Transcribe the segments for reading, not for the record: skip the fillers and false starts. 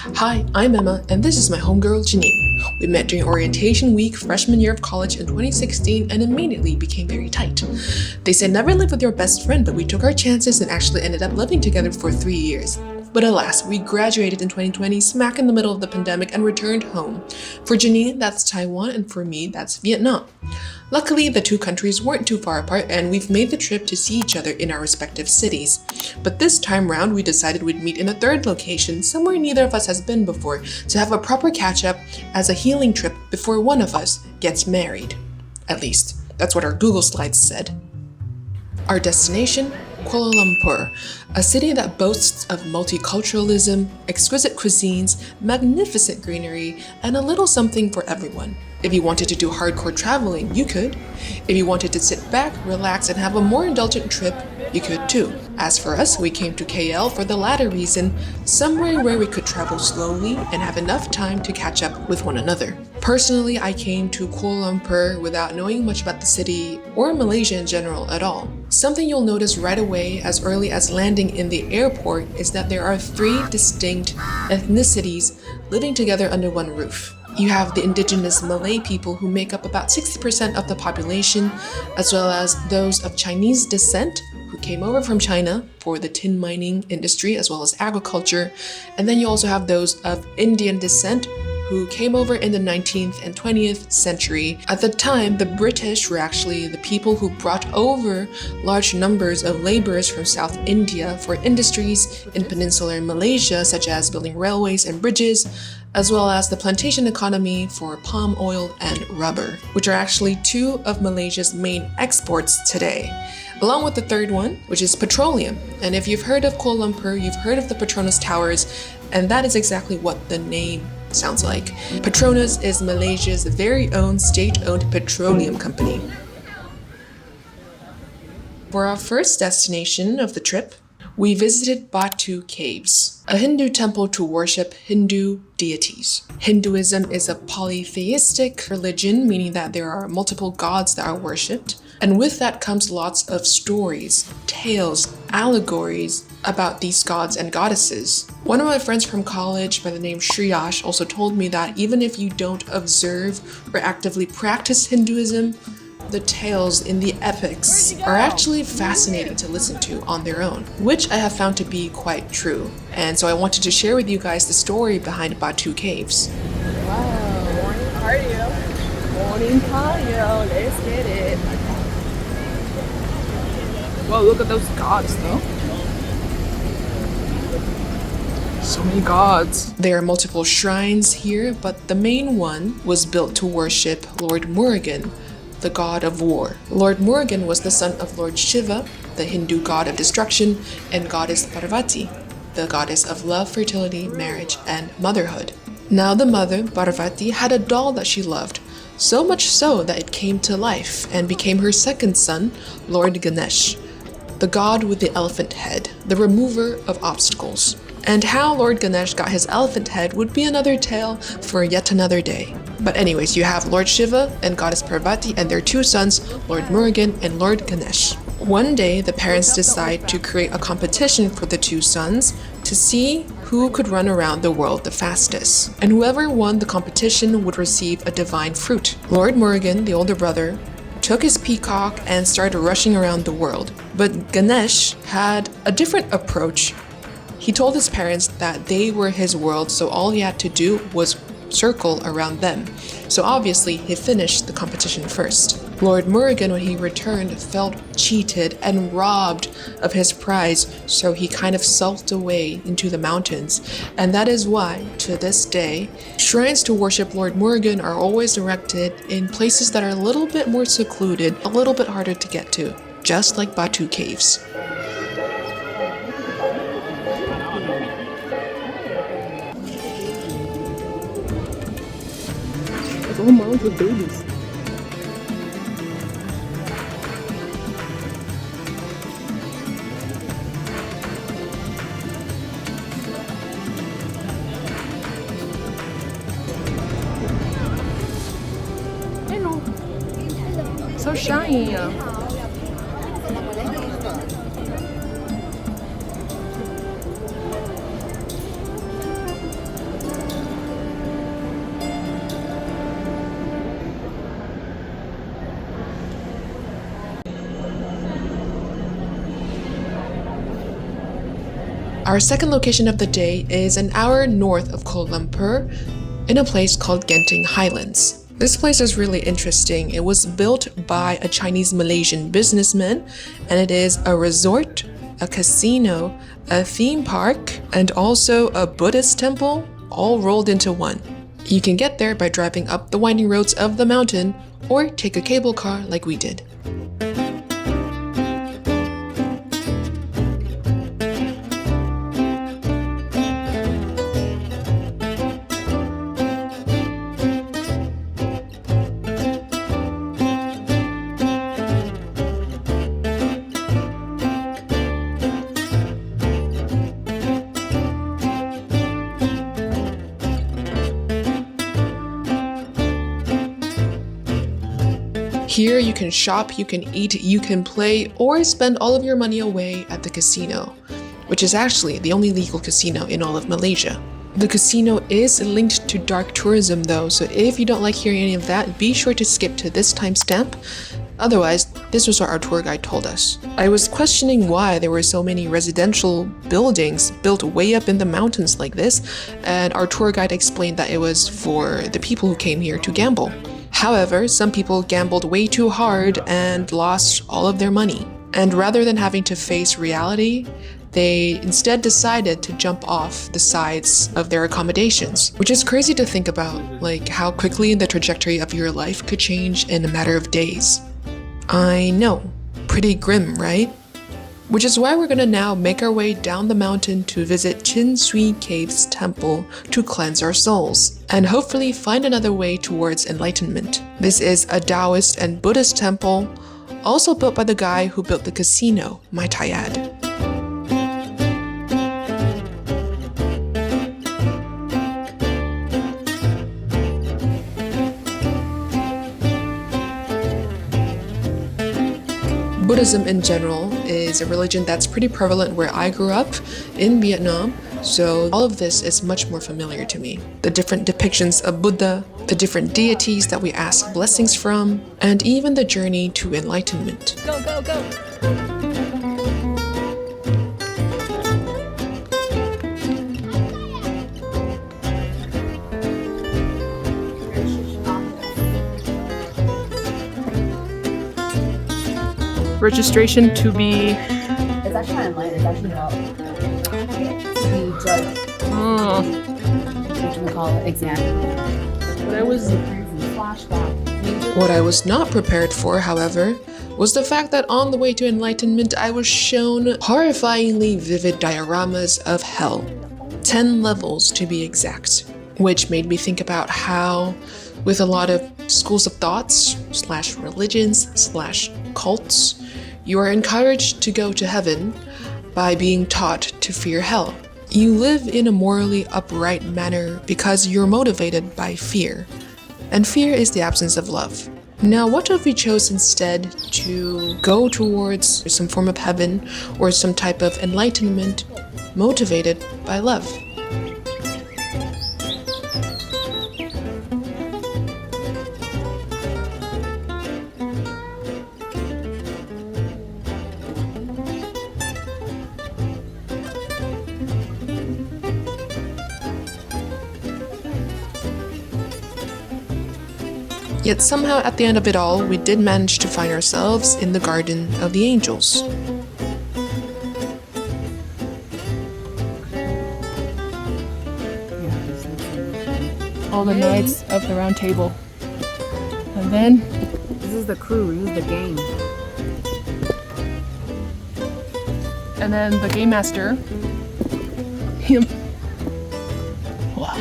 Hi, I'm Emma, and this is my homegirl Janine. We met during orientation week, freshman year of college in 2016, and immediately became very tight. They said never live with your best friend, but we took our chances and actually ended up living together for 3 years. But alas, we graduated in 2020, smack in the middle of the pandemic, and returned home. For Janine, that's Taiwan, and for me, that's Vietnam. Luckily, the two countries weren't too far apart, and we've made the trip to see each other in our respective cities. But this time round, we decided we'd meet in a third location, somewhere neither of us has been before, to have a proper catch-up as a healing trip before one of us gets married. At least, that's what our Google slides said. Our destination? Kuala Lumpur, a city that boasts of multiculturalism, exquisite cuisines, magnificent greenery, and a little something for everyone. If you wanted to do hardcore traveling, you could. If you wanted to sit back, relax, and have a more indulgent trip, you could too. As for us, we came to KL for the latter reason, somewhere where we could travel slowly and have enough time to catch up with one another. Personally, I came to Kuala Lumpur without knowing much about the city or Malaysia in general at all. Something you'll notice right away as early as landing in the airport is that there are 3 distinct ethnicities living together under one roof. You have the indigenous Malay people who make up about 60% of the population, as well as those of Chinese descent who came over from China for the tin mining industry as well as agriculture. And then you also have those of Indian descent who came over in the 19th and 20th century. At the time, the British were actually the people who brought over large numbers of laborers from South India for industries in peninsular Malaysia, such as building railways and bridges, as well as the plantation economy for palm oil and rubber, which are actually 2 of Malaysia's main exports today. Along with the third one, which is petroleum. And if you've heard of Kuala Lumpur, you've heard of the Petronas Towers, and that is exactly what the name sounds like. Petronas is Malaysia's very own state-owned petroleum company. For our first destination of the trip, we visited Batu Caves, a Hindu temple to worship Hindu deities. Hinduism is a polytheistic religion, meaning that there are multiple gods that are worshipped. And with that comes lots of stories, tales, allegories about these gods and goddesses. One of my friends from college by the name Shriyash also told me that even if you don't observe or actively practice Hinduism, the tales in the epics are actually fascinating to listen to on their own, which I have found to be quite true. And so I wanted to share with you guys the story behind Batu Caves. Wow, morning cardio. Morning cardio, let's get it. Whoa, look at those gods though. So many gods. There are multiple shrines here, but the main one was built to worship Lord Murugan, the god of war. Lord Murugan was the son of Lord Shiva, the Hindu god of destruction, and goddess Parvati, the goddess of love, fertility, marriage, and motherhood. Now the mother, Parvati, had a doll that she loved, so much so that it came to life and became her second son, Lord Ganesh, the god with the elephant head, the remover of obstacles. And how Lord Ganesh got his elephant head would be another tale for yet another day. But anyways, you have Lord Shiva and Goddess Parvati and their 2 sons, Lord Murugan and Lord Ganesh. One day, the parents decide to create a competition for the 2 sons to see who could run around the world the fastest. And whoever won the competition would receive a divine fruit. Lord Murugan, the older brother, took his peacock and started rushing around the world. But Ganesh had a different approach. He told his parents that they were his world, so all he had to do was circle around them. So obviously, he finished the competition first. Lord Murugan, when he returned, felt cheated and robbed of his prize, so he kind of sulked away into the mountains. And that is why, to this day, shrines to worship Lord Murugan are always erected in places that are a little bit more secluded, a little bit harder to get to, just like Batu Caves. All moms with babies. Hello. So shiny. Our second location of the day is an hour north of Kuala Lumpur in a place called Genting Highlands. This place is really interesting. It was built by a Chinese Malaysian businessman, and it is a resort, a casino, a theme park, and also a Buddhist temple, all rolled into one. You can get there by driving up the winding roads of the mountain or take a cable car like we did. Here you can shop, you can eat, you can play, or spend all of your money away at the casino, which is actually the only legal casino in all of Malaysia. The casino is linked to dark tourism though, so if you don't like hearing any of that, be sure to skip to this timestamp. Otherwise, this was what our tour guide told us. I was questioning why there were so many residential buildings built way up in the mountains like this, and our tour guide explained that it was for the people who came here to gamble. However, some people gambled way too hard and lost all of their money. And rather than having to face reality, they instead decided to jump off the sides of their accommodations, which is crazy to think about, like how quickly the trajectory of your life could change in a matter of days. I know, pretty grim, right? Which is why we're gonna now make our way down the mountain to visit Swee Caves temple to cleanse our souls, and hopefully find another way towards enlightenment. This is a Taoist and Buddhist temple, also built by the guy who built the casino, might I add. Buddhism in general is a religion that's pretty prevalent where I grew up in Vietnam, so all of this is much more familiar to me. The different depictions of Buddha, the different deities that we ask blessings from, and even the journey to enlightenment. Go, go, go! Registration to be... It's actually not online, it's actually about the judge. Oh. What do we call it? Exam. But I was... Flashback. What I was not prepared for, however, was the fact that on the way to enlightenment I was shown horrifyingly vivid dioramas of hell. 10 levels to be exact. Which made me think about how, with a lot of schools of thoughts, / religions, / cults, you are encouraged to go to heaven by being taught to fear hell. You live in a morally upright manner because you're motivated by fear, and fear is the absence of love. Now, what if we chose instead to go towards some form of heaven or some type of enlightenment motivated by love? Yet somehow at the end of it all, we did manage to find ourselves in the Garden of the Angels. all the Knights of the Round Table. And then This is the crew, this is the gang. and then the Game Master. Him. Wow.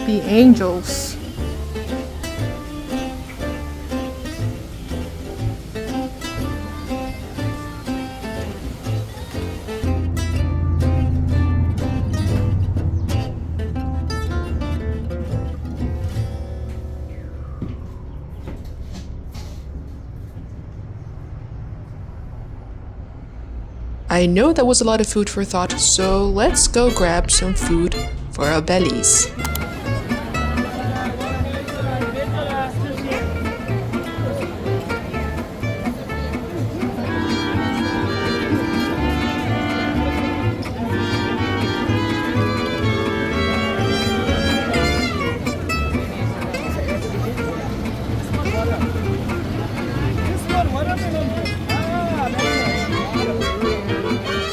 The Angels. I know that was a lot of food for thought, so let's go grab some food for our bellies.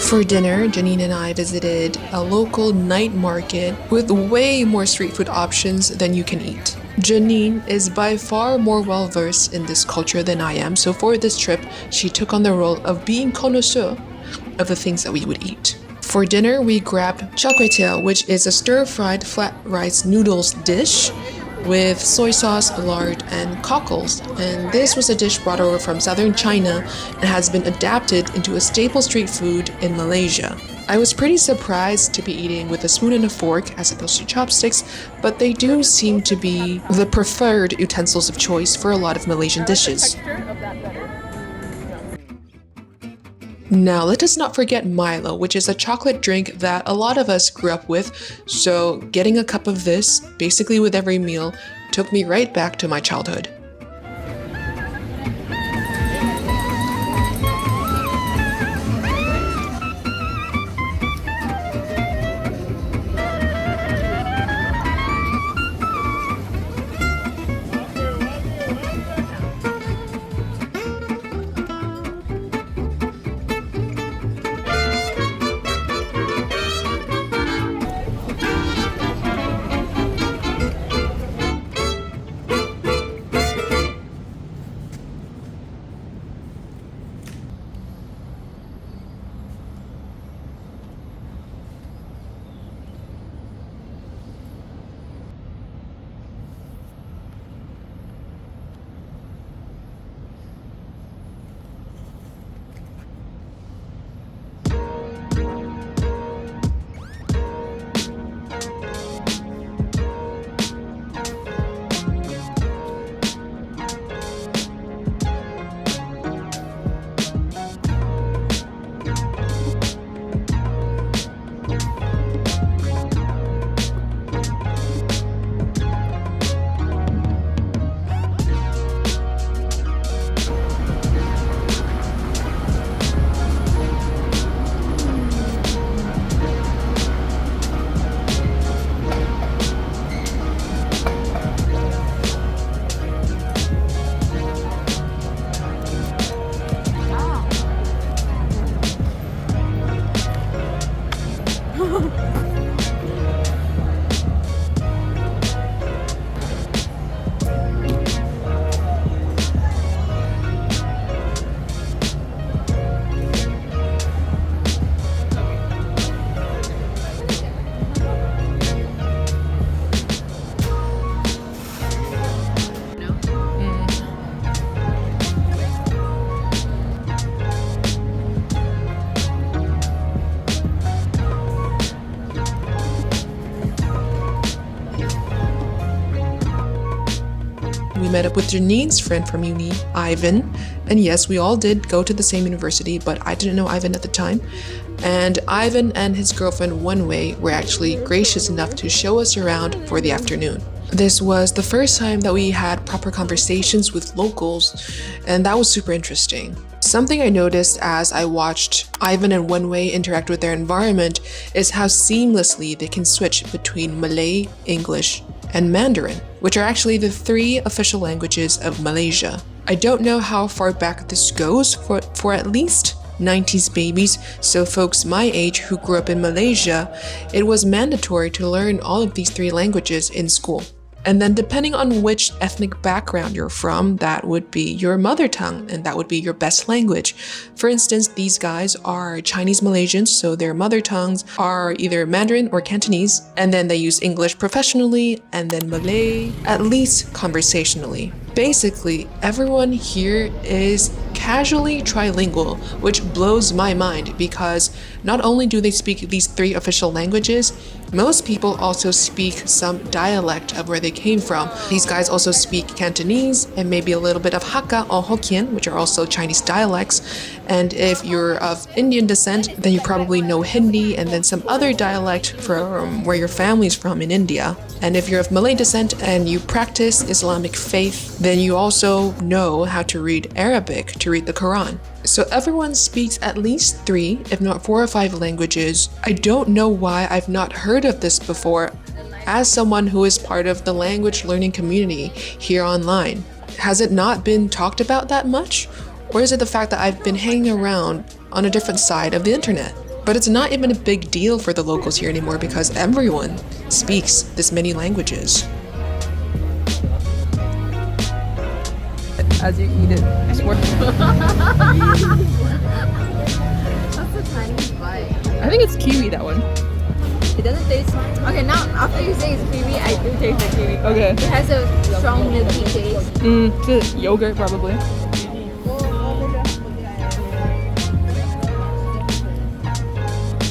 For dinner, Janine and I visited a local night market with way more street food options than you can eat. Janine is by far more well versed in this culture than I am, so for this trip, she took on the role of being connoisseur of the things that we would eat. For dinner, we grabbed char kway teow, which is a stir-fried flat rice noodles dish with soy sauce, lard, and cockles. And this was a dish brought over from southern China and has been adapted into a staple street food in Malaysia. I was pretty surprised to be eating with a spoon and a fork as opposed to chopsticks, but they do seem to be the preferred utensils of choice for a lot of Malaysian dishes. Texture of that better. Now, let us not forget Milo, which is a chocolate drink that a lot of us grew up with, so getting a cup of this, basically with every meal, took me right back to my childhood. We met up with Janine's friend from uni, Ivan, and yes, we all did go to the same university, but I didn't know Ivan at the time. And Ivan and his girlfriend Wenwei were actually gracious enough to show us around for the afternoon. This was the first time that we had proper conversations with locals, and that was super interesting. Something I noticed as I watched Ivan and Wenwei interact with their environment is how seamlessly they can switch between Malay, English, and Mandarin, which are actually the 3 official languages of Malaysia. I don't know how far back this goes for at least 90s babies, so folks my age who grew up in Malaysia, it was mandatory to learn all of these 3 languages in school. And then depending on which ethnic background you're from, that would be your mother tongue and that would be your best language. For instance, these guys are Chinese Malaysians, so their mother tongues are either Mandarin or Cantonese, and then they use English professionally and then Malay, at least conversationally. Basically, everyone here is casually trilingual, which blows my mind because not only do they speak these 3 official languages, most people also speak some dialect of where they came from. These guys also speak Cantonese and maybe a little bit of Hakka or Hokkien, which are also Chinese dialects. And if you're of Indian descent, then you probably know Hindi and then some other dialect from where your family's from in India. And if you're of Malay descent and you practice Islamic faith, then you also know how to read Arabic, to read the Quran. So everyone speaks at least 3, if not 4 or 5 languages. I don't know why I've not heard of this before as someone who is part of the language learning community here online. Has it not been talked about that much? Or is it the fact that I've been hanging around on a different side of the internet? But it's not even a big deal for the locals here anymore because everyone speaks this many languages. As you eat it, it's worth That's a Chinese bite. I think it's kiwi, that one. It doesn't taste. Okay, now after you say it's kiwi, I do taste the kiwi. Okay. It has a strong milky taste. It's yogurt probably.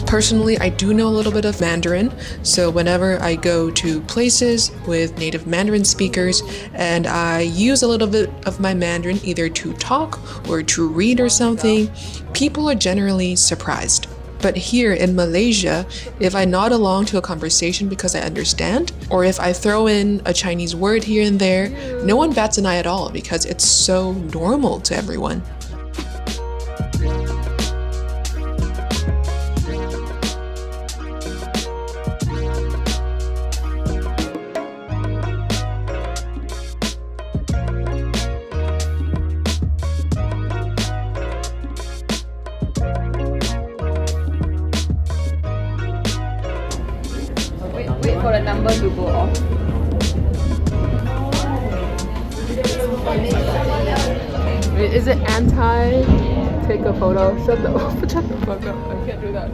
Personally, I do know a little bit of Mandarin, so whenever I go to places with native Mandarin speakers and I use a little bit of my Mandarin either to talk or to read or something, people are generally surprised. But here in Malaysia, if I nod along to a conversation because I understand, or if I throw in a Chinese word here and there, no one bats an eye at all because it's so normal to everyone. Wait for the number to go off. Wait, is it anti take a photo? Shut the fuck up. I can't do that.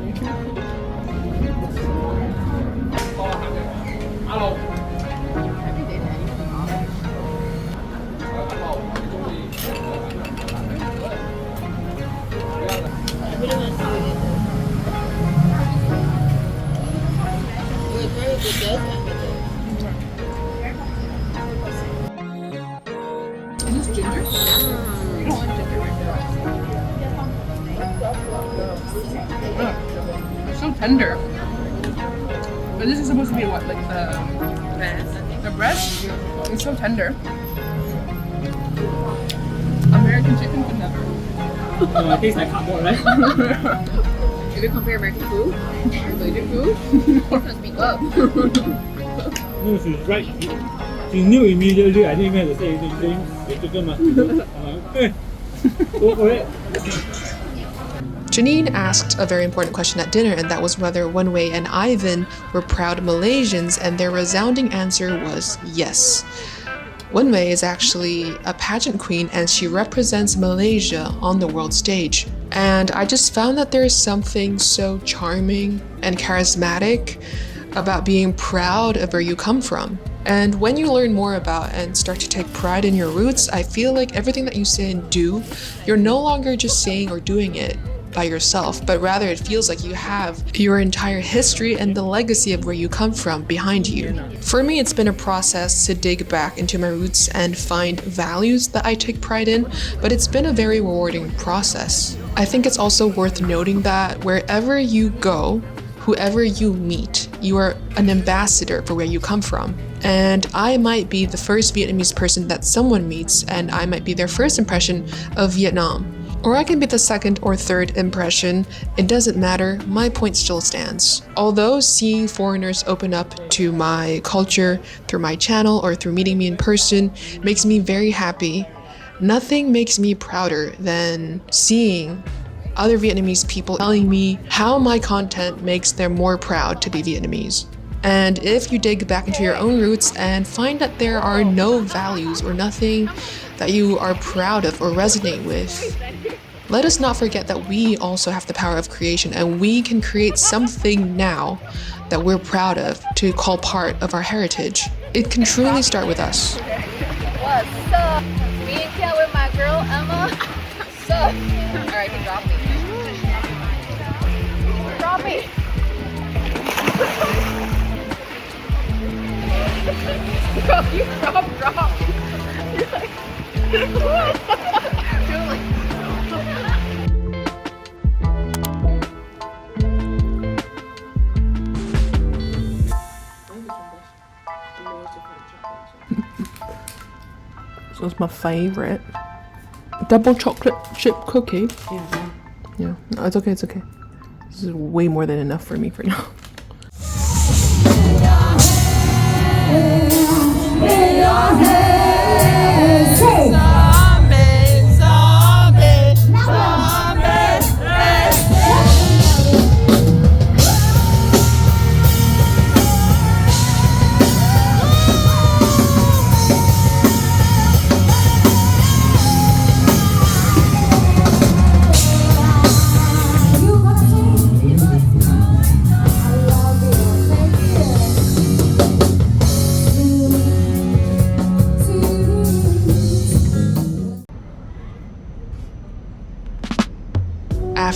Is this ginger? You don't want ginger right now. It's so tender. But this is supposed to be what, like the breast? It's so tender. American chicken could never. It tastes like cardboard, right? If you compare American food and Malaysian food, you can speak up. No, she's right. She knew immediately. I didn't even have to say anything. They took them. Go for it. Janine asked a very important question at dinner, and that was whether Wenwei and Ivan were proud Malaysians, and their resounding answer was yes. Wenwei is actually a pageant queen and she represents Malaysia on the world stage. And I just found that there is something so charming and charismatic about being proud of where you come from. And when you learn more about and start to take pride in your roots, I feel like everything that you say and do, you're no longer just saying or doing it by yourself, but rather it feels like you have your entire history and the legacy of where you come from behind you. For me, it's been a process to dig back into my roots and find values that I take pride in, but it's been a very rewarding process. I think it's also worth noting that wherever you go, whoever you meet, you are an ambassador for where you come from. And I might be the first Vietnamese person that someone meets, and I might be their first impression of Vietnam. Or I can be the second or third impression. It doesn't matter, my point still stands. Although seeing foreigners open up to my culture through my channel or through meeting me in person makes me very happy, nothing makes me prouder than seeing other Vietnamese people telling me how my content makes them more proud to be Vietnamese. And if you dig back into your own roots and find that there are no values or nothing that you are proud of or resonate with, let us not forget that we also have the power of creation and we can create something now that we're proud of to call part of our heritage. It can truly start with us. What's up? Me and Kat with my girl Emma. What's up? Alright, you can drop me. Drop me. Bro, you drop. You're like, you're like, So it's my favorite. Double chocolate chip cookie. Yeah. No, it's okay. This is way more than enough for me for now.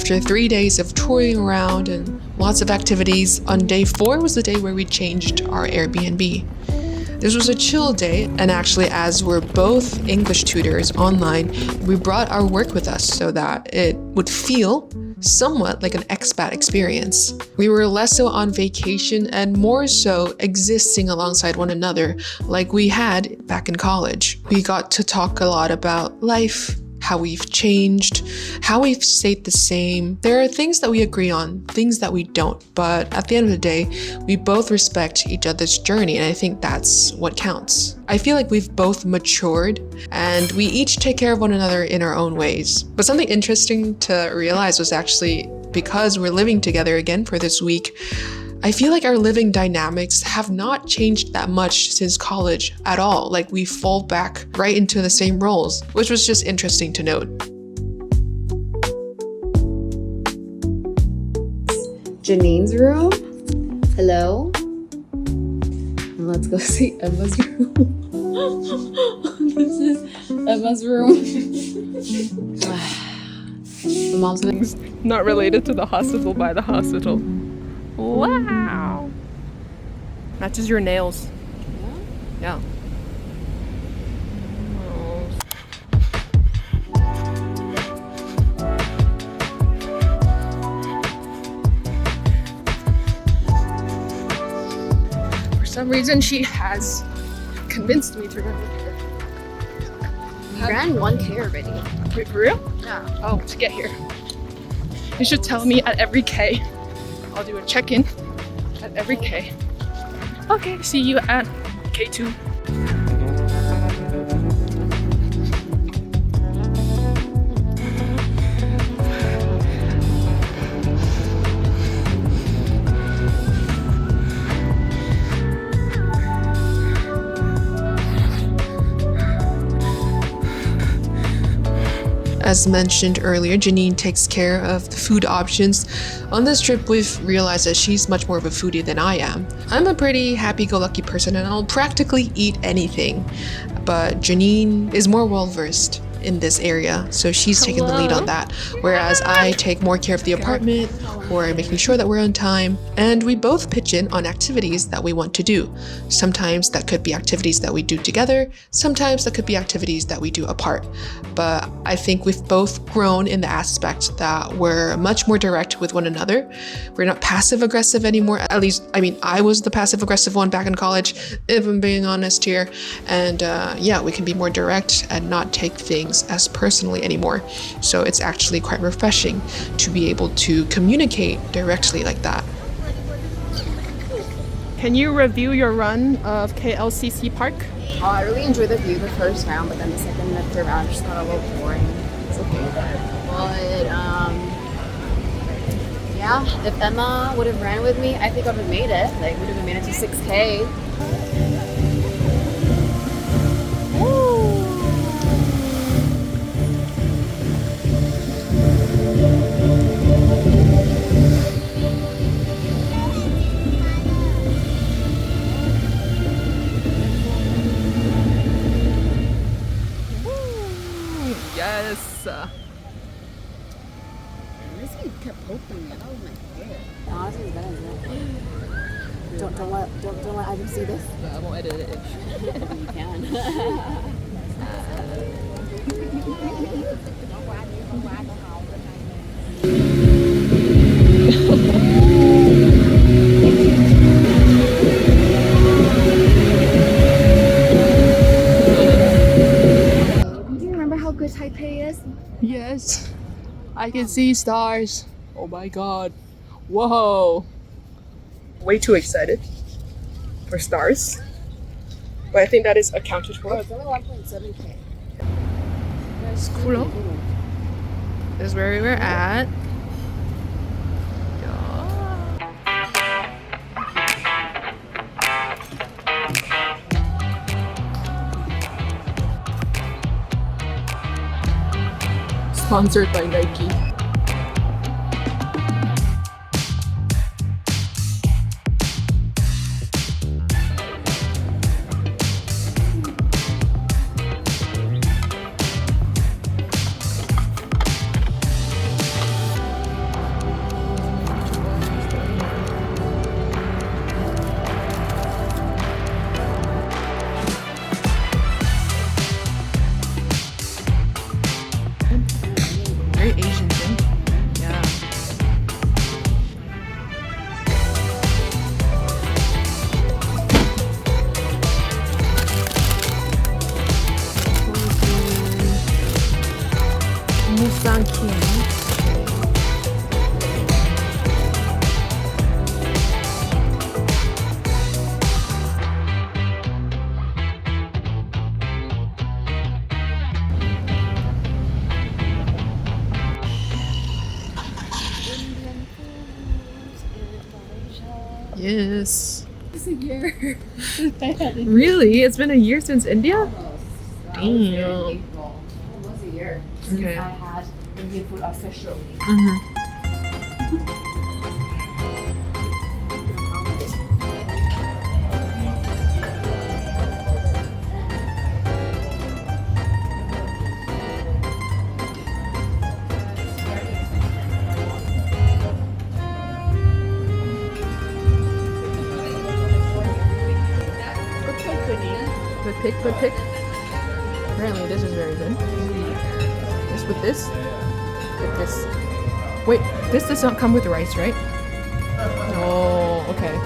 After 3 days of touring around and lots of activities, on day 4 was the day where we changed our Airbnb. This was a chill day, and actually, as we're both English tutors online, we brought our work with us so that it would feel somewhat like an expat experience. We were less so on vacation and more so existing alongside one another like we had back in college. We got to talk a lot about life, how we've changed, how we've stayed the same. There are things that we agree on, things that we don't, but at the end of the day, we both respect each other's journey, and I think that's what counts. I feel like we've both matured and we each take care of one another in our own ways. But something interesting to realize was actually because we're living together again for this week, I feel like our living dynamics have not changed that much since college at all. Like we fall back right into the same roles, which was just interesting to note. Janine's room. Hello. Let's go see Emma's room. This is Emma's room. My mom's gonna... Not related to the hospital by the hospital. Wow. Matches your nails. Yeah. For some reason, she has convinced me to run with her. You ran 1K already. Wait, for real? Yeah. Oh, to get here. You should tell me at every K. I'll do a check-in at every K. Okay, see you at K2. As mentioned earlier, Janine takes care of the food options. On this trip, we've realized that she's much more of a foodie than I am. I'm a pretty happy-go-lucky person and I'll practically eat anything, but Janine is more well-versed in this area, so she's taking the lead on that, whereas I take more care of the apartment or making sure that we're on time, and we both pitch in on activities that we want to do. Sometimes that could be activities that we do together, sometimes that could be activities that we do apart, but I think we've both grown in the aspect that we're much more direct with one another. We're not passive-aggressive anymore, at least, I mean, I was the passive-aggressive one back in college, if I'm being honest here, and yeah, we can be more direct and not take things as personally anymore. So it's actually quite refreshing to be able to communicate directly like that. Can you review your run of KLCC Park? I really enjoyed the view the first round, but then the second and the third round just got a little boring. It's okay. But yeah, if Emma would have ran with me, I think I would have made it. Like, would have made it to 6K. Yes. Honestly, kept poking me. That was my hair. Honestly, it's better than that. Don't let Ivan see this. I won't edit it. You can. Do you remember how good Taipei is? Yes. I can see stars. Oh my god. Whoa. Way too excited for stars. But I think that is accounted for. It's only 1.7K. It's cool. This is where we were at. Sponsored by Nike. Yes. It's a year. Really? It's been a year since India? That Damn. was very April. Almost a year since Okay. I had Indian food officially. Good pick. Apparently this is very good. This with this? With this. Wait, this does not come with rice, right? Oh, okay.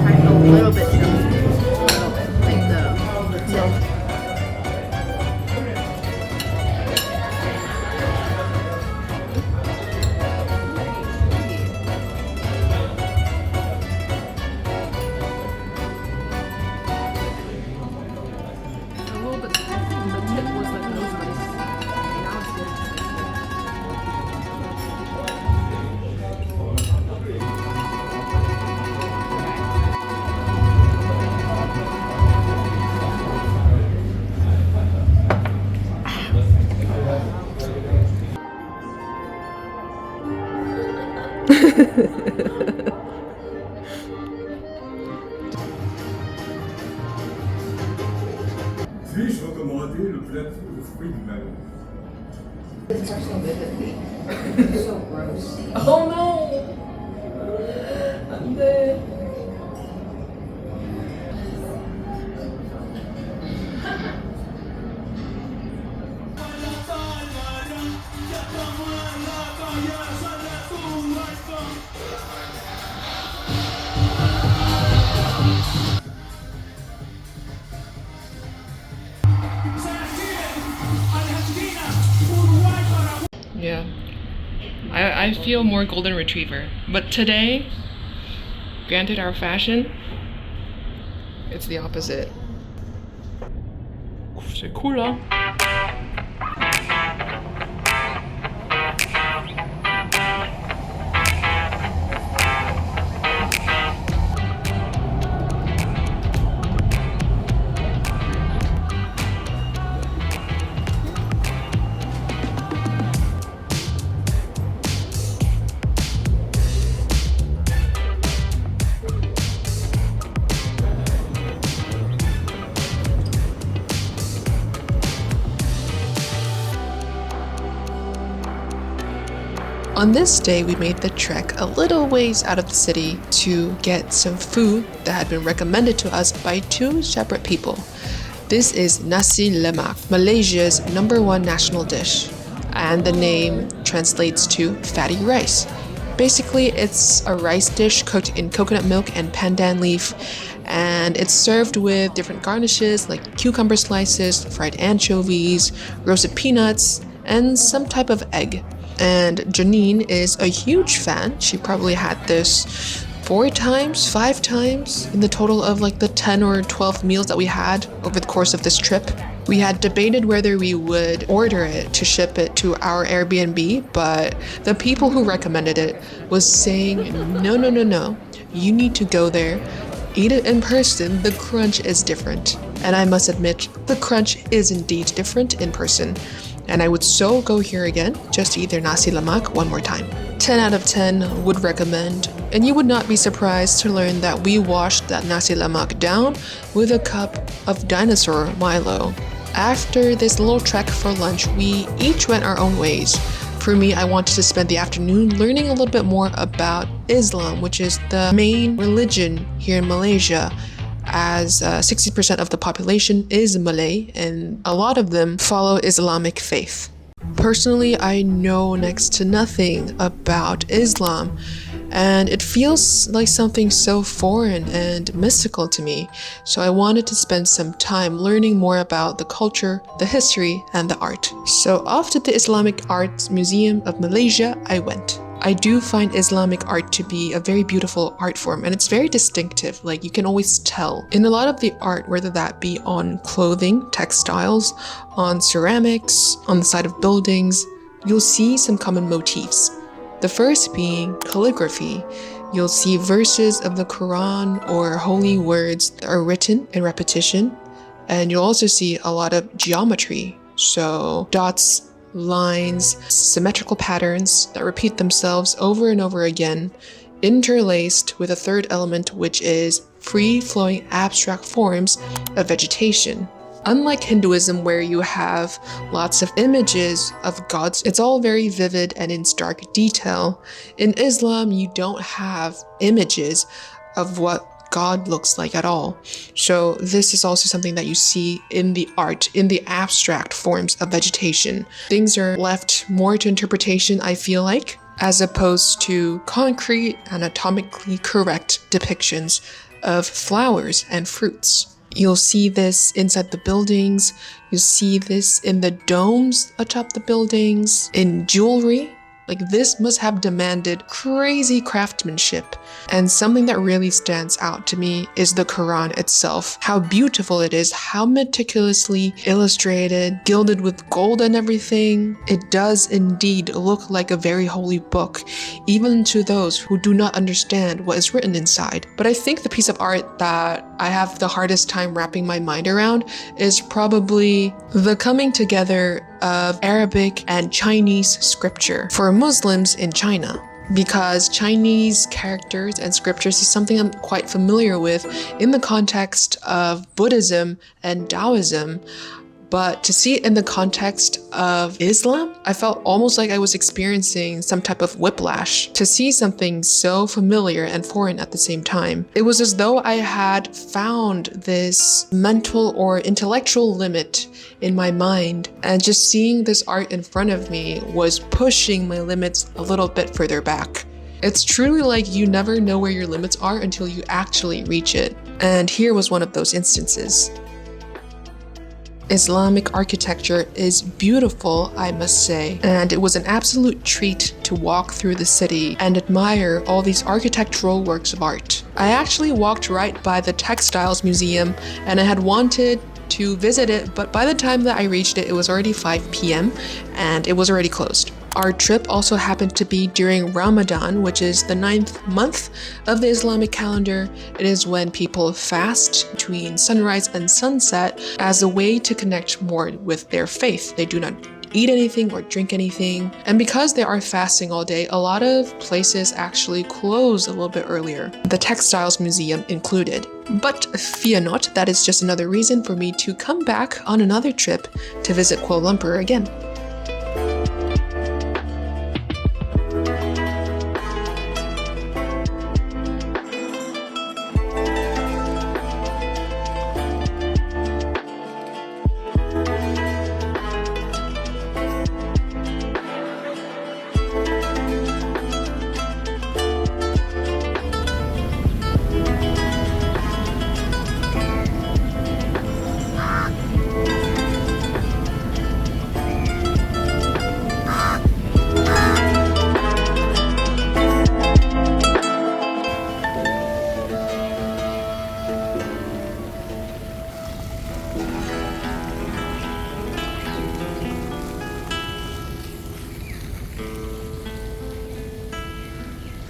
Kind of a little bit chunky. A little bit. Like the milk. A little bit. The tip was like those ones. Now it's good. Puis-je recommander le plateau de fruits de mer? So gross. Oh no! I'm dead. Yeah. I feel more golden retriever. But today, granted our fashion, it's the opposite. C'est cool, hein? On this day, we made the trek a little ways out of the city to get some food that had been recommended to us by two separate people. This is Nasi Lemak, Malaysia's #1 national dish, and the name translates to fatty rice. Basically, it's a rice dish cooked in coconut milk and pandan leaf, and it's served with different garnishes like cucumber slices, fried anchovies, roasted peanuts, and some type of egg. And Janine is a huge fan. She probably had this 4 times, 5 times in the total of like the 10 or 12 meals that we had over the course of this trip. We had debated whether we would order it to ship it to our Airbnb, but the people who recommended it was saying, no. You need to go there, eat it in person. The crunch is different. And I must admit, the crunch is indeed different in person. And I would so go here again just to eat their Nasi Lemak one more time. 10 out of 10 would recommend. And you would not be surprised to learn that we washed that Nasi Lemak down with a cup of dinosaur Milo. After this little trek for lunch, we each went our own ways. For me, I wanted to spend the afternoon learning a little bit more about Islam, which is the main religion here in Malaysia, as 60% of the population is Malay and a lot of them follow Islamic faith. Personally, I know next to nothing about Islam, and it feels like something so foreign and mystical to me. So I wanted to spend some time learning more about the culture, the history, and the art. So off to the Islamic Arts Museum of Malaysia I went. I do find Islamic art to be a very beautiful art form, and it's very distinctive. Like, you can always tell. In a lot of the art, whether that be on clothing, textiles, on ceramics, on the side of buildings, you'll see some common motifs. The first being calligraphy. You'll see verses of the Quran or holy words that are written in repetition, and you'll also see a lot of geometry. So dots, lines, symmetrical patterns that repeat themselves over and over again, interlaced with a third element, which is free-flowing abstract forms of vegetation. Unlike Hinduism, where you have lots of images of gods, it's all very vivid and in stark detail. In Islam, you don't have images of what God looks like at all. So this is also something that you see in the art, in the abstract forms of vegetation. Things are left more to interpretation, I feel like, as opposed to concrete, anatomically correct depictions of flowers and fruits. You'll see this inside the buildings, you see this in the domes atop the buildings, in jewelry. Like, this must have demanded crazy craftsmanship. And something that really stands out to me is the Quran itself. How beautiful it is, how meticulously illustrated, gilded with gold and everything. It does indeed look like a very holy book, even to those who do not understand what is written inside. But I think the piece of art that I have the hardest time wrapping my mind around is probably the coming together of Arabic and Chinese scripture for Muslims in China. Because Chinese characters and scriptures is something I'm quite familiar with in the context of Buddhism and Taoism. But to see it in the context of Islam, I felt almost like I was experiencing some type of whiplash. To see something so familiar and foreign at the same time, it was as though I had found this mental or intellectual limit in my mind, and just seeing this art in front of me was pushing my limits a little bit further back. It's truly like you never know where your limits are until you actually reach it. And here was one of those instances. Islamic architecture is beautiful, I must say, and it was an absolute treat to walk through the city and admire all these architectural works of art. I actually walked right by the Textiles Museum, and I had wanted to visit it, but by the time that I reached it, it was already 5 p.m. and it was already closed. Our trip also happened to be during Ramadan, which is the 9th month of the Islamic calendar. It is when people fast between sunrise and sunset as a way to connect more with their faith. They do not eat anything or drink anything. And because they are fasting all day, a lot of places actually close a little bit earlier, the Textiles Museum included. But fear not, that is just another reason for me to come back on another trip to visit Kuala Lumpur again.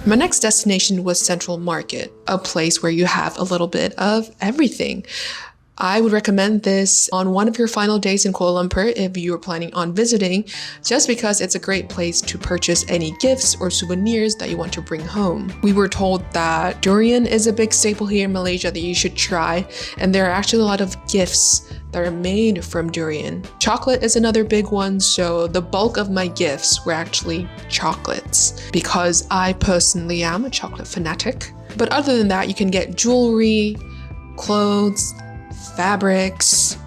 My next destination was Central Market, a place where you have a little bit of everything. I would recommend this on one of your final days in Kuala Lumpur if you are planning on visiting, just because it's a great place to purchase any gifts or souvenirs that you want to bring home. We were told that durian is a big staple here in Malaysia that you should try, and there are actually a lot of gifts that are made from durian. Chocolate is another big one, so the bulk of my gifts were actually chocolates, because I personally am a chocolate fanatic. But other than that, you can get jewelry, clothes, fabrics,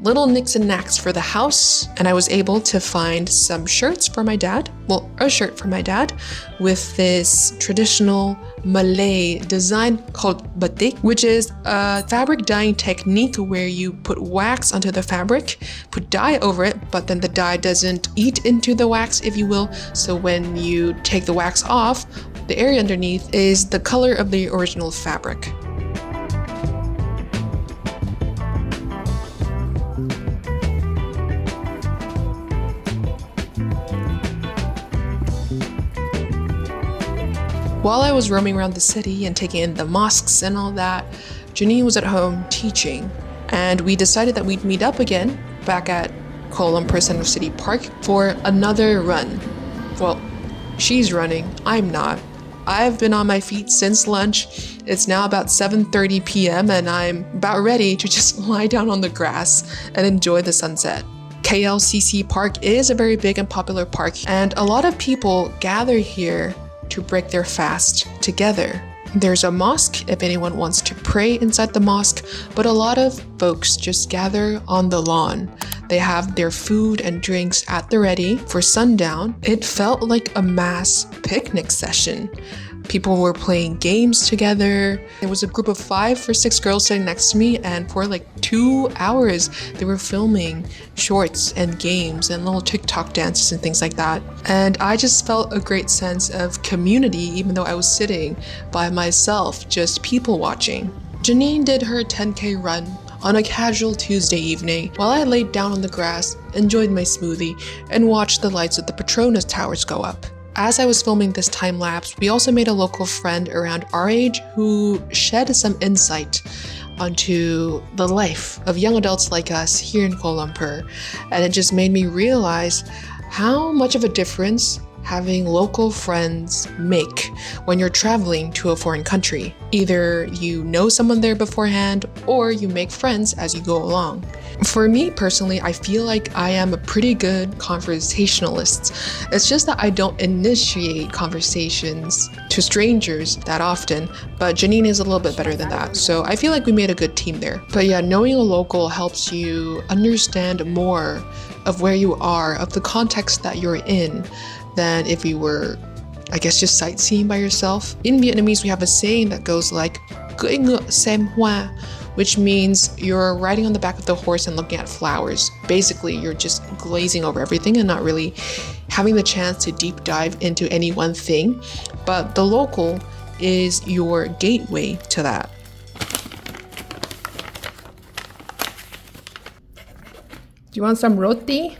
little nicks and knacks for the house, and I was able to find some shirts for my dad, well, a shirt for my dad with this traditional Malay design called batik, which is a fabric dyeing technique where you put wax onto the fabric, put dye over it, but then the dye doesn't eat into the wax, if you will. So when you take the wax off, the area underneath is the color of the original fabric. While I was roaming around the city and taking in the mosques and all that, Janine was at home teaching, and we decided that we'd meet up again back at Kuala Lumpur Central City Park for another run. Well, she's running, I'm not. I've been on my feet since lunch. It's now about 7:30 p.m. and I'm about ready to just lie down on the grass and enjoy the sunset. KLCC Park is a very big and popular park, and a lot of people gather here to break their fast together. There's a mosque if anyone wants to pray inside the mosque, but a lot of folks just gather on the lawn. They have their food and drinks at the ready for sundown. It felt like a mass picnic session. People were playing games together. There was a group of 5 or 6 girls sitting next to me, and for like 2 hours, they were filming shorts and games and little TikTok dances and things like that. And I just felt a great sense of community, even though I was sitting by myself, just people watching. Janine did her 10K run on a casual Tuesday evening while I laid down on the grass, enjoyed my smoothie, and watched the lights of the Petronas towers go up. As I was filming this time lapse, we also made a local friend around our age who shed some insight onto the life of young adults like us here in Kuala Lumpur, and it just made me realize how much of a difference having local friends make when you're traveling to a foreign country. Either you know someone there beforehand or you make friends as you go along. For me personally, I feel like I am a pretty good conversationalist. It's just that I don't initiate conversations to strangers that often, but Janine is a little bit better than that. So I feel like we made a good team there. But yeah, knowing a local helps you understand more of where you are, of the context that you're in, than if you were, I guess, just sightseeing by yourself. In Vietnamese, we have a saying that goes like, cưỡi ngựa xem hoa, which means you're riding on the back of the horse and looking at flowers. Basically, you're just glazing over everything and not really having the chance to deep dive into any one thing. But the local is your gateway to that. Do you want some roti?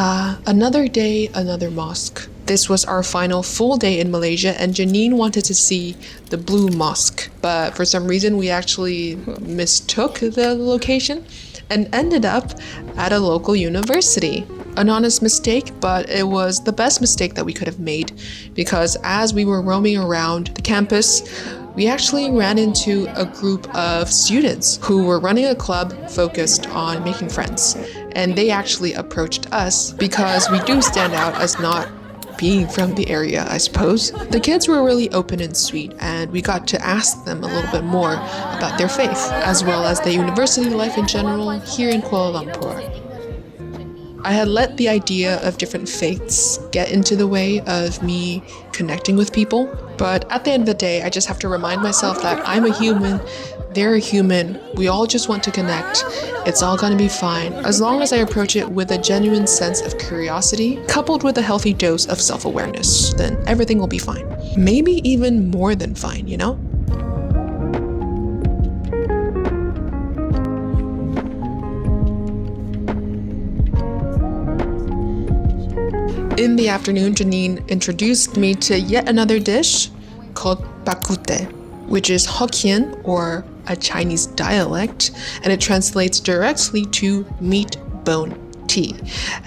Another day, another mosque. This was our final full day in Malaysia, and Janine wanted to see the Blue Mosque, but for some reason we actually mistook the location and ended up at a local university. An honest mistake, but it was the best mistake that we could have made, because as we were roaming around the campus, we actually ran into a group of students who were running a club focused on making friends. And they actually approached us because we do stand out as not being from the area, I suppose. The kids were really open and sweet, and we got to ask them a little bit more about their faith, as well as their university life in general here in Kuala Lumpur. I had let the idea of different faiths get into the way of me connecting with people, but at the end of the day, I just have to remind myself that I'm a human, they're a human, we all just want to connect, it's all gonna be fine, as long as I approach it with a genuine sense of curiosity, coupled with a healthy dose of self-awareness, then everything will be fine. Maybe even more than fine, you know? In the afternoon, Janine introduced me to yet another dish called bakute, which is Hokkien or a Chinese dialect, and it translates directly to meat bone tea,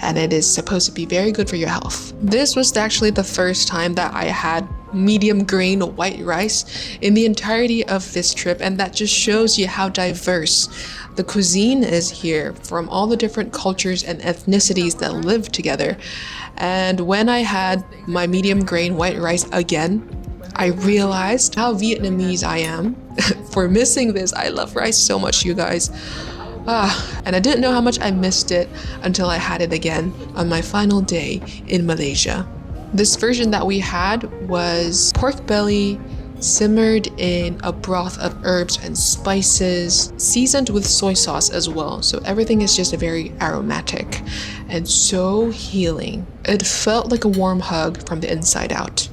and it is supposed to be very good for your health. This was actually the first time that I had medium grain white rice in the entirety of this trip, and that just shows you how diverse the cuisine is here from all the different cultures and ethnicities that live together. And when I had my medium grain white rice again, I realized how Vietnamese I am for missing this. I love rice so much, you guys. And I didn't know how much I missed it until I had it again on my final day in Malaysia. This version that we had was pork belly simmered in a broth of herbs and spices, seasoned with soy sauce as well. So everything is just very aromatic and so healing. It felt like a warm hug from the inside out.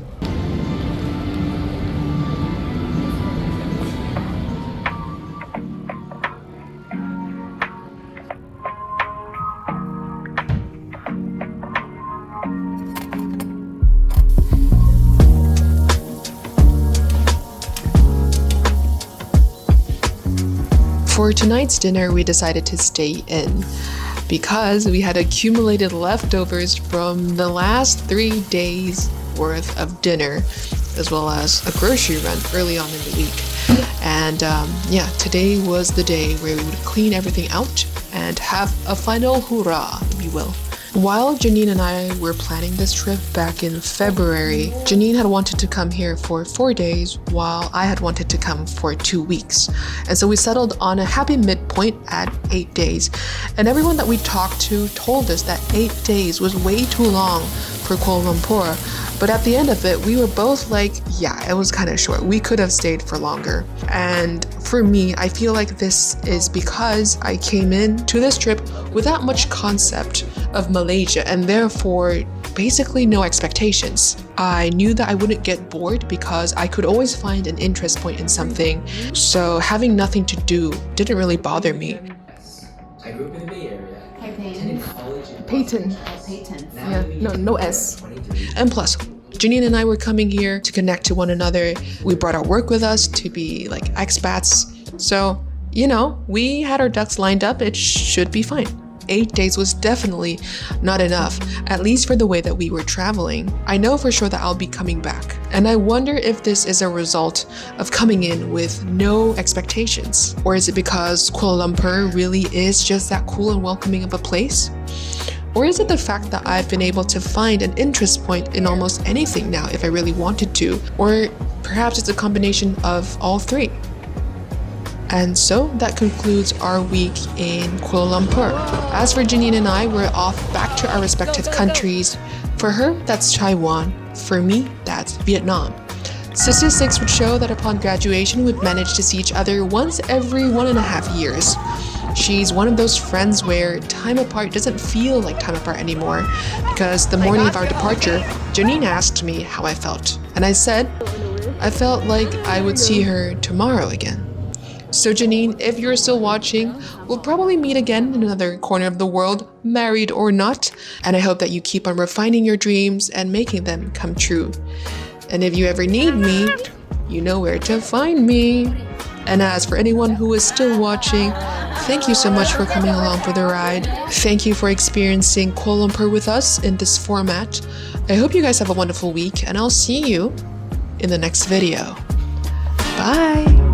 For tonight's dinner, we decided to stay in because we had accumulated leftovers from the last 3 days worth of dinner, as well as a grocery run early on in the week. And today was the day where we would clean everything out and have a final hurrah, if you will. While Janine and I were planning this trip back in February, Janine had wanted to come here for 4 days while I had wanted to come for 2 weeks. And so we settled on a happy midpoint at 8 days. And everyone that we talked to told us that 8 days was way too long for Kuala Lumpur. But at the end of it, we were both like, yeah, it was kind of short. We could have stayed for longer. And for me, I feel like this is because I came into this trip without much concept of Malaysia and therefore basically no expectations. I knew that I wouldn't get bored because I could always find an interest point in something. So having nothing to do didn't really bother me. I grew up in the Bay Area. Payton. College in Payton. Payton. Yeah, no S. And plus, Janine and I were coming here to connect to one another. We brought our work with us to be like expats. So, you know, we had our ducks lined up. It should be fine. 8 days was definitely not enough, at least for the way that we were traveling. I know for sure that I'll be coming back. And I wonder if this is a result of coming in with no expectations. Or is it because Kuala Lumpur really is just that cool and welcoming of a place? Or is it the fact that I've been able to find an interest point in almost anything now if I really wanted to? Or perhaps it's a combination of all three. And so that concludes our week in Kuala Lumpur. As for Janine and I, we're off back to our respective countries. For her, that's Taiwan. For me, that's Vietnam. Statistics would show that upon graduation, we'd manage to see each other once every 1.5 years. She's one of those friends where time apart doesn't feel like time apart anymore, because the morning of our departure, Janine asked me how I felt. And I said, I felt like I would see her tomorrow again. So Janine, if you're still watching, we'll probably meet again in another corner of the world, married or not. And I hope that you keep on refining your dreams and making them come true. And if you ever need me, you know where to find me. And as for anyone who is still watching, thank you so much for coming along for the ride. Thank you for experiencing Kuala Lumpur with us in this format. I hope you guys have a wonderful week, and I'll see you in the next video. Bye!